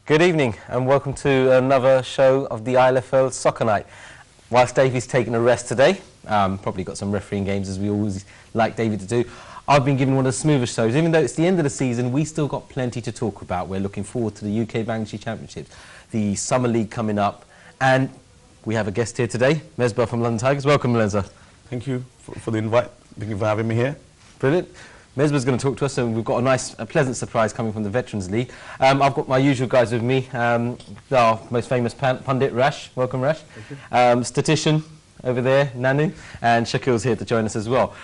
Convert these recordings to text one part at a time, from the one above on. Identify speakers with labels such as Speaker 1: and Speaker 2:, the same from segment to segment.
Speaker 1: Good evening and welcome to another show of the Ilfl Soccer Night. Whilst Davey's taking a rest today, probably got some refereeing games as we always like Davey to do, I've been given one of the smoothest shows. Even though it's the end of the season, we still got plenty to talk about. We're looking forward to the UK Bangladesh Championships, the Summer League coming up, and we have a guest here today, Mesbah from London Tigers. Welcome, Mesbah.
Speaker 2: Thank you for the invite. Thank you for having me here.
Speaker 1: Brilliant. Mesbah's going to talk to us, and we've got a pleasant surprise coming from the Veterans League. I've got my usual guys with me. Our most famous pundit, Rash. Welcome, Rash. Thank you. Statistician over there, Nanu, and Shakil's here to join us as well.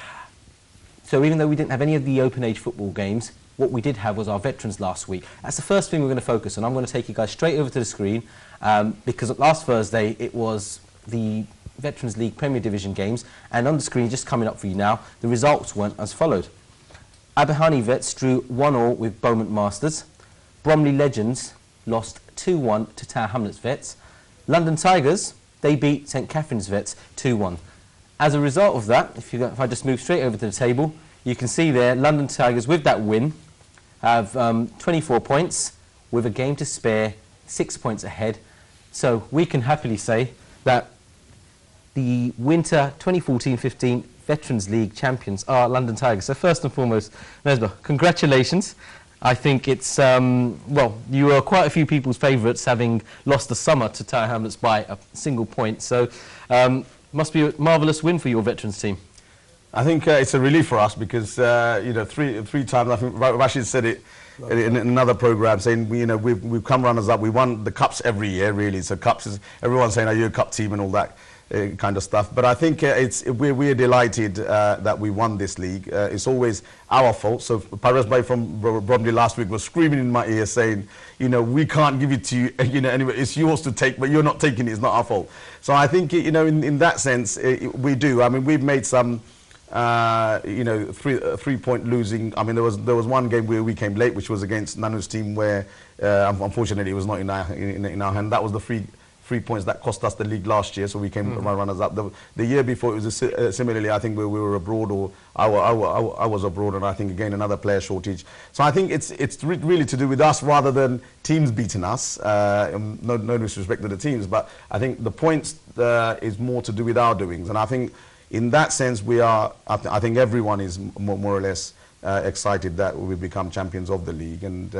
Speaker 1: So even though we didn't have any of the open age football games, what we did have was our veterans last week. That's the first thing we're going to focus on. I'm going to take you guys straight over to the screen because last Thursday it was the Veterans League Premier Division games, and on the screen, just coming up for you now, the results went as followed. Abahani Vets drew 1-1 with Beaumont Masters. Bromley Legends lost 2-1 to Tower Hamlets Vets. London Tigers, they beat St Catherine's Vets 2-1. As a result of that, if I just move straight over to the table, you can see there London Tigers with that win have 24 points with a game to spare, 6 points ahead. So we can happily say that the winter 2014-15 Veterans League champions are London Tigers. So first and foremost, Mesbah, congratulations. I think it's, well, you were quite a few people's favourites, having lost the summer to Tower Hamlets by a single point. So must be a marvellous win for your veterans team.
Speaker 2: I think it's a relief for us because, you know, three times, I think Rashid said it in another programme, saying, you know, we've come runners up. We won the cups every year, really. So cups is, everyone's saying, are you a cup team and all that kind of stuff. But I think we're delighted that we won this league. It's always our fault. So Paris Bay from Bromley last week was screaming in my ear saying, you know, we can't give it to you, you know, anyway, it's yours to take, but you're not taking it, it's not our fault. So I think, you know, in that sense, we do. I mean, we've made some, you know, three-point losing. I mean, there was one game where we came late, which was against Nanu's team, where unfortunately it was not in our hand. That was the 3 points that cost us the league last year, so we came runners up. The year before, it was similarly, I think, where we were abroad, or I was abroad, and I think, again, another player shortage. So I think it's really to do with us rather than teams beating us. No disrespect to the teams, but I think the points is more to do with our doings. And I think in that sense, we are, I think everyone is more or less excited that we've become champions of the league, and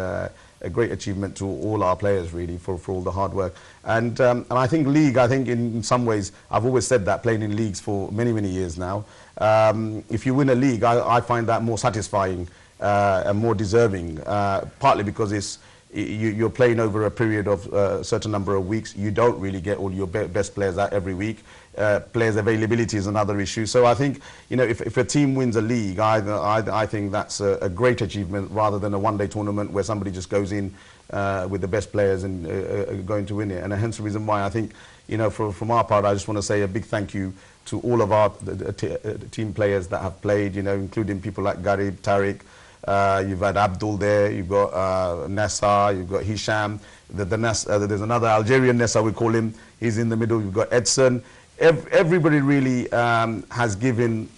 Speaker 2: a great achievement to all our players, really, for all the hard work. And I think league, I think in some ways, I've always said that, playing in leagues for many years now, if you win a league, I find that more satisfying and more deserving, partly because you're playing over a period of a certain number of weeks. You don't really get all your best players out every week. Players' availability is another issue. So I think, you know, if a team wins a league, I think that's a great achievement rather than a one-day tournament where somebody just goes in with the best players and going to win it. And hence the reason why I think, you know, from our part, I just want to say a big thank you to all of our team players that have played, you know, including people like Garib, Tariq. You've had Abdul there, you've got Nessa, you've got Hisham, there's another Algerian Nessa, we call him, he's in the middle, you've got Edson. Everybody really has given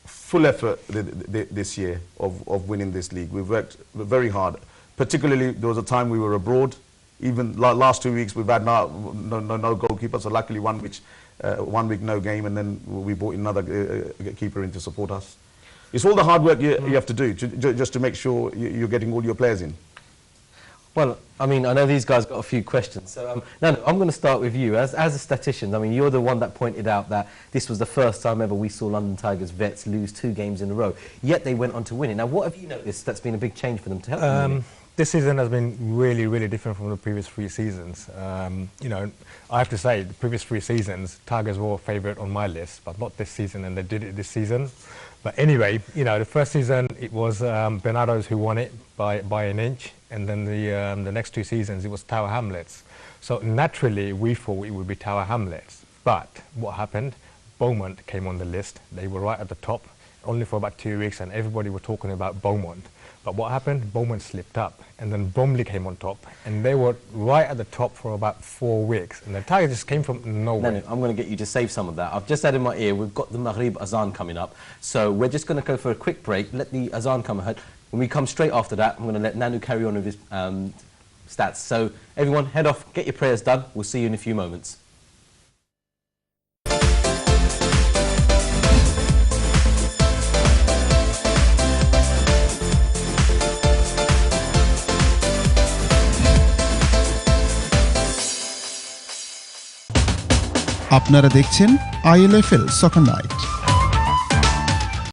Speaker 2: full effort this year of winning this league. We've worked very hard, particularly there was a time we were abroad. Even last 2 weeks we've had no goalkeeper, so luckily 1 week no game, and then we brought another keeper in to support us. It's all the hard work you have to do just to make sure you're getting all your players in.
Speaker 1: Well, I mean, I know these guys got a few questions. So, Nanu, I'm going to start with you. As a statistician, I mean, you're the one that pointed out that this was the first time ever we saw London Tigers Vets lose 2 games in a row. Yet they went on to win it. Now, what have you noticed that's been a big change for them to help them win it?
Speaker 3: This season has been really different from the previous 3 seasons. You know, I have to say, the previous 3 seasons, Tigers were a favourite on my list, but not this season, and they did it this season. But anyway, you know, the first season it was Bernardo's who won it by an inch, and then the next 2 seasons it was Tower Hamlets. So naturally we thought it would be Tower Hamlets. But what happened? Beaumont came on the list. They were right at the top, only for about 2 weeks, and everybody was talking about Beaumont. But what happened? Beaumont slipped up, and then Bromley came on top, and they were right at the top for about 4 weeks, and the Tigers just came from nowhere.
Speaker 1: No, I'm going to get you to save some of that. I've just had in my ear, we've got the Maghrib Azan coming up, so we're just going to go for a quick break, let the Azan come ahead. When we come straight after that, I'm going to let Nanu carry on with his stats. So everyone, head off, get your prayers done. We'll see you in a few moments.
Speaker 4: আপনারা দেখছেন ILFL সকার night.